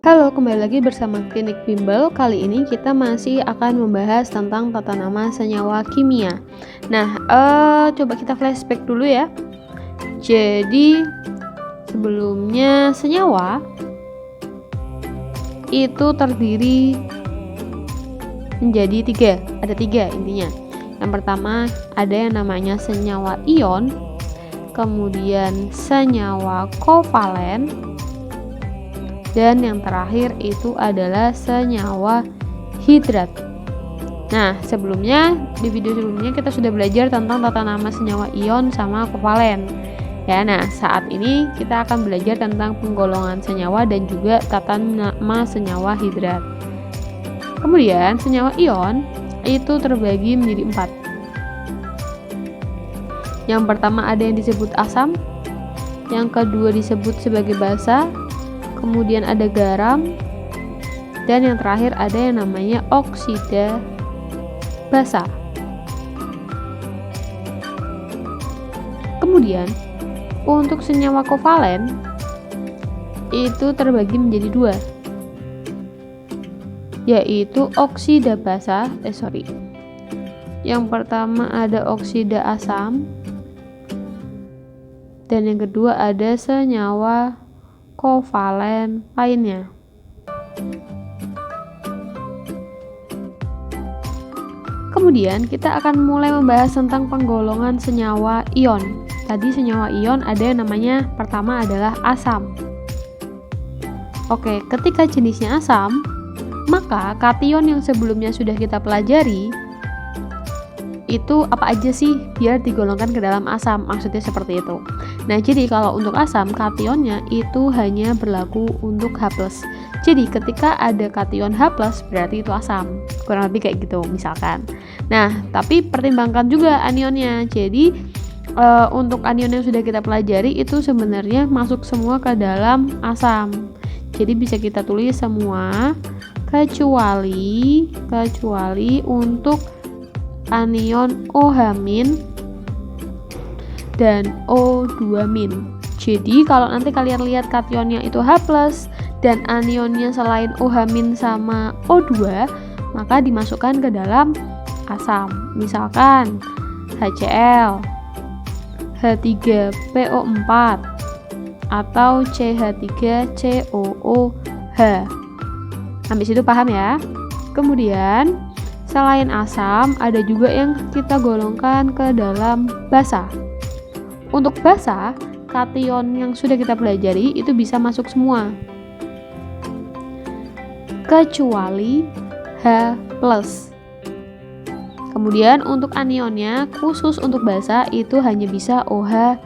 Halo, kembali lagi bersama Klinik Bimbel. Kali ini kita masih akan membahas tentang tata nama senyawa kimia. Nah, coba kita flashback dulu ya. Jadi, sebelumnya senyawa itu terdiri menjadi ada tiga intinya. Yang pertama ada yang namanya senyawa ion, kemudian senyawa kovalen, dan yang terakhir itu adalah senyawa hidrat. Nah, di video sebelumnya kita sudah belajar tentang tata nama senyawa ion sama kovalen. Ya, nah saat ini kita akan belajar tentang penggolongan senyawa dan juga tata nama senyawa hidrat. Kemudian senyawa ion itu terbagi menjadi 4. Yang pertama ada yang disebut asam, yang kedua disebut sebagai basa, kemudian ada garam, dan yang terakhir ada yang namanya oksida basa. Kemudian untuk senyawa kovalen itu terbagi menjadi 2, yaitu oksida basa. Yang pertama ada oksida asam, dan yang kedua ada senyawa kovalen lainnya. Kemudian kita akan mulai membahas tentang penggolongan senyawa ion. Tadi senyawa ion ada yang namanya pertama adalah asam. Oke, ketika jenisnya asam, maka kation yang sebelumnya sudah kita pelajari itu apa aja sih biar digolongkan ke dalam asam, maksudnya seperti itu. Nah, jadi kalau untuk asam, kationnya itu hanya berlaku untuk H+. Jadi ketika ada kation H+, berarti itu asam. Kurang lebih kayak gitu misalkan. Nah, tapi pertimbangkan juga anionnya. Jadi untuk anion yang sudah kita pelajari itu sebenarnya masuk semua ke dalam asam. Jadi bisa kita tulis semua kecuali untuk anion OH- dan O2-. Jadi kalau nanti kalian lihat kationnya itu H+ dan anionnya selain OH- sama O2, maka dimasukkan ke dalam asam. Misalkan HCl, H3PO4, atau CH3COOH. Sampai situ paham ya? Kemudian selain asam, ada juga yang kita golongkan ke dalam basa. Untuk basa, kation yang sudah kita pelajari itu bisa masuk semua, kecuali H+. Kemudian untuk anionnya, khusus untuk basa itu hanya bisa OH-.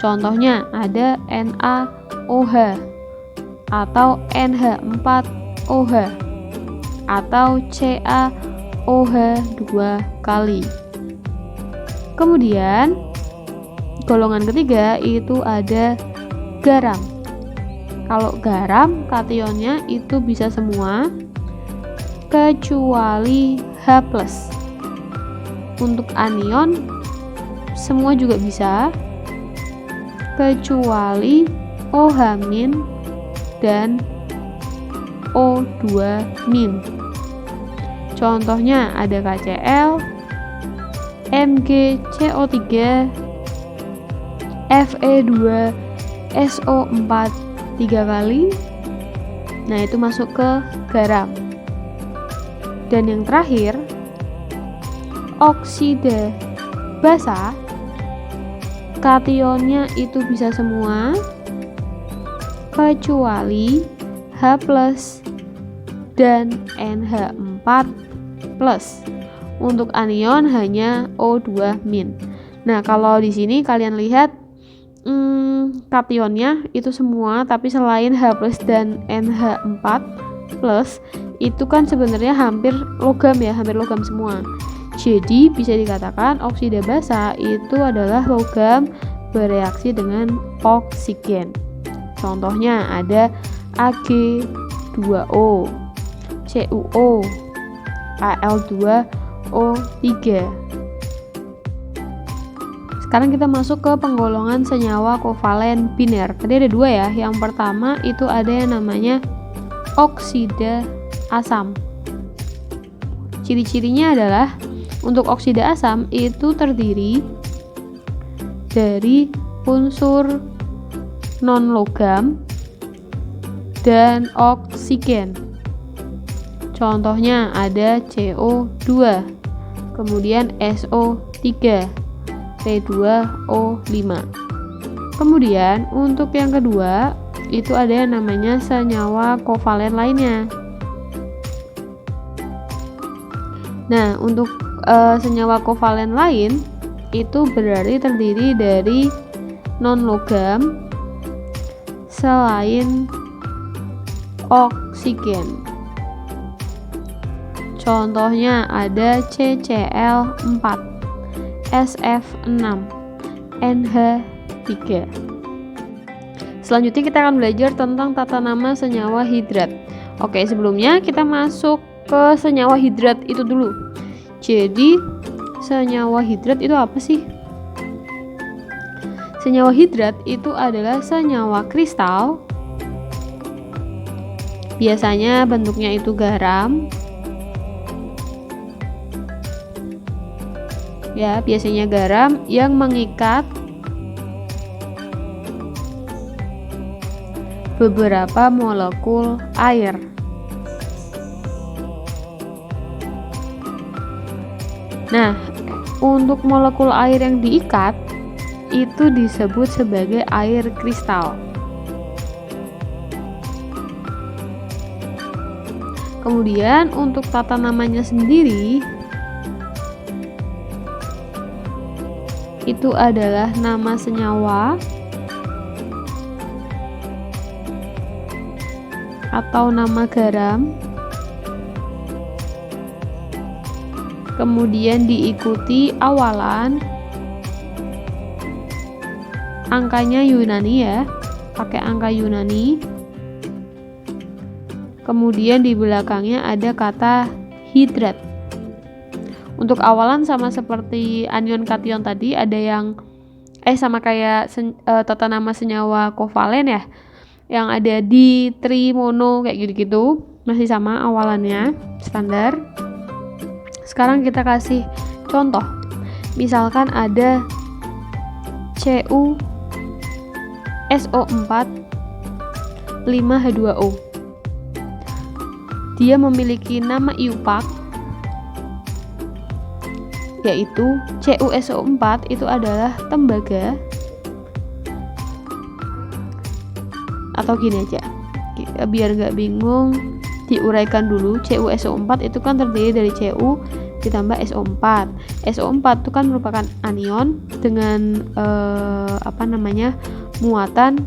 Contohnya ada NaOH, atau NH4OH, atau CaOH 2 kali. Kemudian golongan ketiga itu ada garam. Kalau garam kationnya itu bisa semua kecuali H+. Untuk anion semua juga bisa kecuali OH- dan O2-. Contohnya ada KCl, MgCO3, Fe2SO4 3 kali. Nah, itu masuk ke garam. Dan yang terakhir, oksida basa, kationnya itu bisa semua kecuali H+ dan NH4+. Untuk anion hanya O2-. Nah, kalau di sini kalian lihat kationnya itu semua, tapi selain H+ dan NH4+ itu kan sebenarnya hampir logam semua. Jadi bisa dikatakan oksida basa itu adalah logam bereaksi dengan oksigen. Contohnya ada Ag2O, CuO, Al2O3. Sekarang kita masuk ke penggolongan senyawa kovalen biner. Tadi ada dua ya. Yang pertama itu ada yang namanya oksida asam. Ciri-cirinya adalah untuk oksida asam itu terdiri dari unsur non-logam dan oksigen. Contohnya ada CO2, kemudian SO3, P2O5. Kemudian untuk yang kedua itu ada yang namanya senyawa kovalen lainnya. Nah, untuk senyawa kovalen lain itu berarti terdiri dari non-logam selain oksigen. Contohnya ada CCl4, SF6, NH3. Selanjutnya kita akan belajar tentang tata nama senyawa hidrat. Oke, sebelumnya kita masuk ke senyawa hidrat itu dulu. Jadi, senyawa hidrat itu apa sih? Senyawa hidrat itu adalah senyawa kristal. Biasanya bentuknya itu garam. Ya, biasanya garam yang mengikat beberapa molekul air. Nah, untuk molekul air yang diikat itu disebut sebagai air kristal. Kemudian untuk tata namanya sendiri itu adalah nama senyawa atau nama garam, kemudian diikuti awalan angkanya Yunani ya, pakai angka Yunani, kemudian di belakangnya ada kata hidrat. Untuk awalan sama seperti anion kation tadi, ada yang sama kayak tata nama senyawa kovalen ya, yang ada di tri mono kayak gitu-gitu, masih sama awalannya standar. Sekarang kita kasih contoh. Misalkan ada Cu SO4 5H2O. Dia memiliki nama IUPAC yaitu CuSO4 itu adalah tembaga, atau gini aja biar gak bingung diuraikan dulu. CuSO4 itu kan terdiri dari Cu ditambah SO4. SO4 itu kan merupakan anion dengan muatan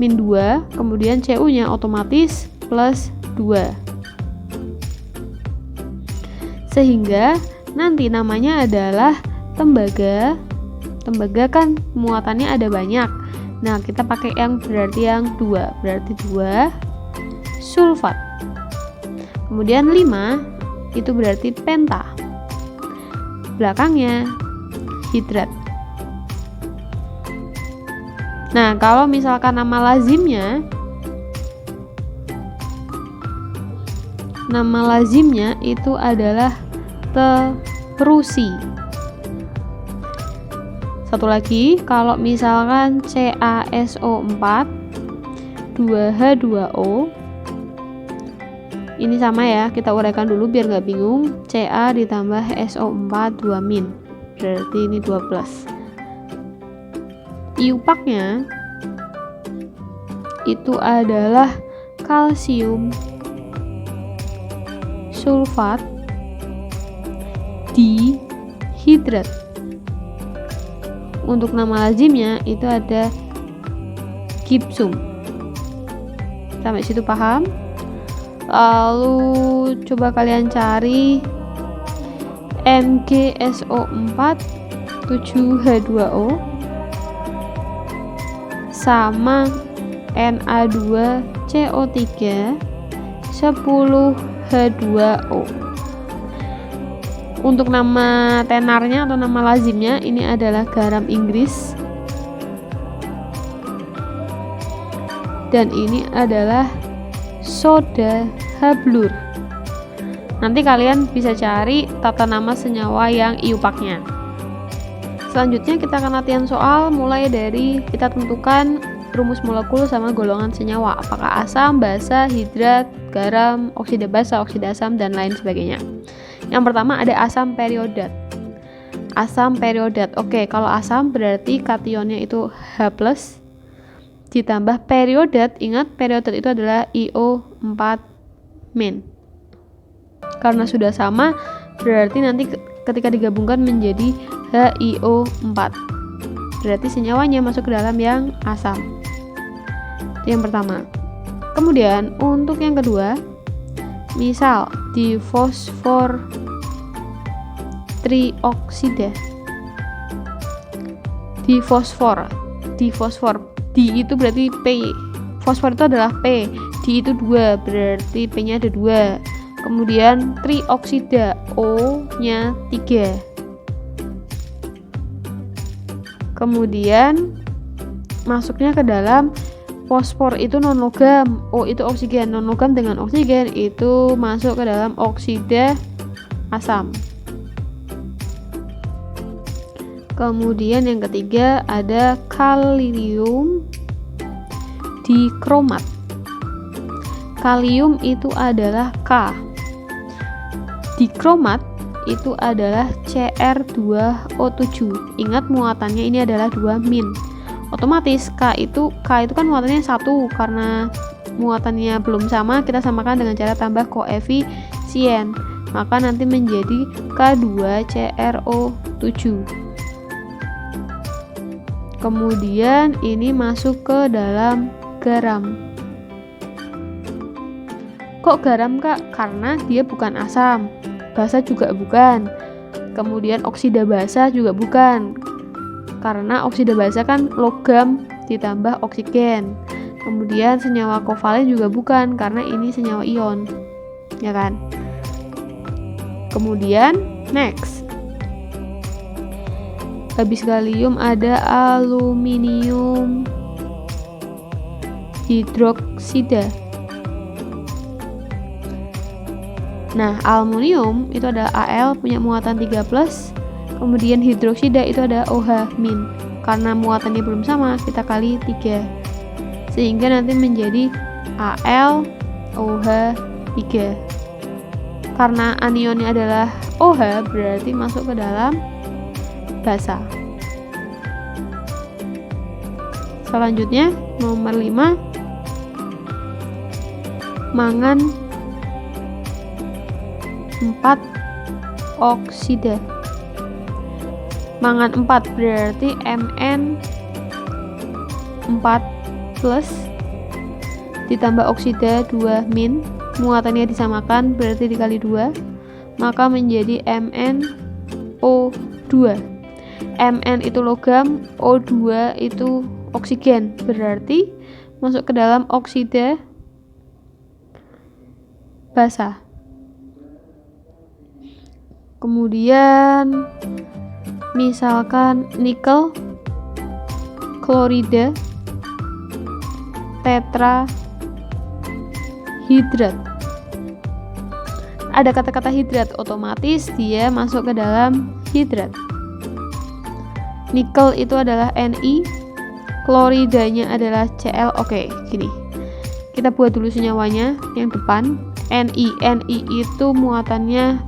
-2, kemudian Cu nya otomatis plus 2, sehingga nanti namanya adalah tembaga. Tembaga kan muatannya ada banyak. Nah, kita pakai yang berarti yang 2, berarti 2 sulfat. Kemudian 5 itu berarti penta. Belakangnya hidrat. Nah, kalau misalkan nama lazimnya itu adalah terusi. Satu lagi, kalau misalkan CaSO4 2H2O, ini sama ya, kita uraikan dulu biar nggak bingung. Ca ditambah SO4 2-, berarti ini 2+. IUPAC-nya itu adalah kalsium sulfat dihidrat. Untuk nama lazimnya itu ada gipsum. Sampai situ paham? Lalu coba kalian cari MgSO4 7H2O sama Na2CO3 10H2O. Untuk nama tenarnya atau nama lazimnya ini adalah garam Inggris. Dan ini adalah soda hablur. Nanti kalian bisa cari tata nama senyawa yang iupaknya. Selanjutnya kita akan latihan soal mulai dari kita tentukan rumus molekul sama golongan senyawa, apakah asam, basa, hidrat, garam, oksida basa, oksida asam, dan lain sebagainya. Yang pertama ada asam periodat. Asam periodat. Oke, kalau asam berarti kationnya itu H+ ditambah periodat. Ingat periodat itu adalah IO4-. Karena sudah sama, berarti nanti ketika digabungkan menjadi HiO4. Berarti senyawanya masuk ke dalam yang asam. Itu yang pertama. Kemudian untuk yang kedua, misal di fosfor trioksida. Di fosfor, di itu berarti P. Fosfor itu adalah P, di itu 2, berarti P-nya ada 2. Kemudian trioksida, O-nya 3. Kemudian masuknya ke dalam fosfor itu non logam, O itu oksigen, non logam dengan oksigen itu masuk ke dalam oksida asam. Kemudian yang ketiga ada kalium dikromat. Kalium itu adalah K. Dikromat itu adalah Cr2O7. Ingat muatannya ini adalah 2-. Otomatis K itu kan muatannya 1, karena muatannya belum sama kita samakan dengan cara tambah koefisien. Maka nanti menjadi K2CrO7. Kemudian ini masuk ke dalam garam. Kok garam, Kak? Karena dia bukan asam. Basa juga bukan. Kemudian oksida basa juga bukan. Karena oksida basa kan logam ditambah oksigen. Kemudian senyawa kovalen juga bukan, karena ini senyawa ion. Ya kan? Kemudian next. Habis kalium ada aluminium hidroksida. Nah, aluminium itu ada Al punya muatan 3+, kemudian hidroksida itu ada OH-. Karena muatannya belum sama, kita kali 3. Sehingga nanti menjadi AlOH3. Karena anionnya adalah OH, berarti masuk ke dalam basa. Selanjutnya nomor 5, mangan 4 oksida. Mangan 4 berarti Mn4+ ditambah oksida 2-. Muatannya disamakan berarti dikali 2, maka menjadi MnO2. Mn itu logam, O2 itu oksigen, berarti masuk ke dalam oksida basa. Kemudian misalkan nikel klorida tetrahidrat. Ada kata-kata hidrat, otomatis dia masuk ke dalam hidrat. Nikel itu adalah Ni, kloridanya adalah Cl. Oke, gini. Kita buat dulu senyawanya yang depan. Ni itu muatannya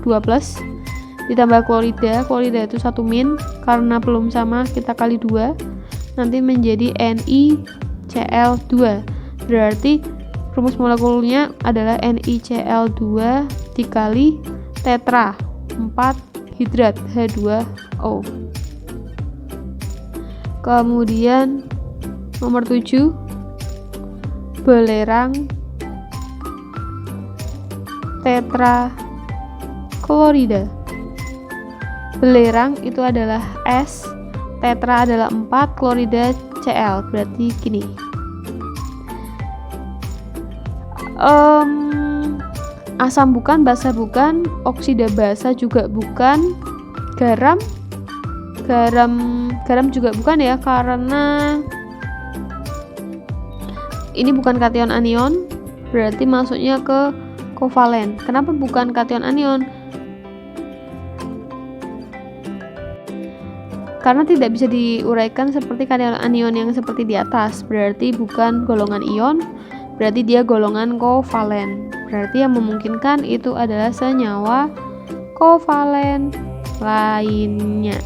2+, ditambah klorida itu 1-. Karena belum sama kita kali 2, nanti menjadi NiCl2. Berarti rumus molekulnya adalah NiCl2 dikali tetra 4 hidrat H2O. Kemudian nomor 7, belerang tetraklorida. Belerang itu adalah S, tetra adalah 4, klorida Cl. Berarti gini. Asam bukan, basa bukan, oksida basa juga bukan, garam juga bukan ya, karena ini bukan kation anion, berarti masuknya ke kovalen. Kenapa bukan kation anion? Karena tidak bisa diuraikan seperti kation anion yang seperti di atas, berarti bukan golongan ion, berarti dia golongan kovalen. Berarti yang memungkinkan itu adalah senyawa kovalen lainnya.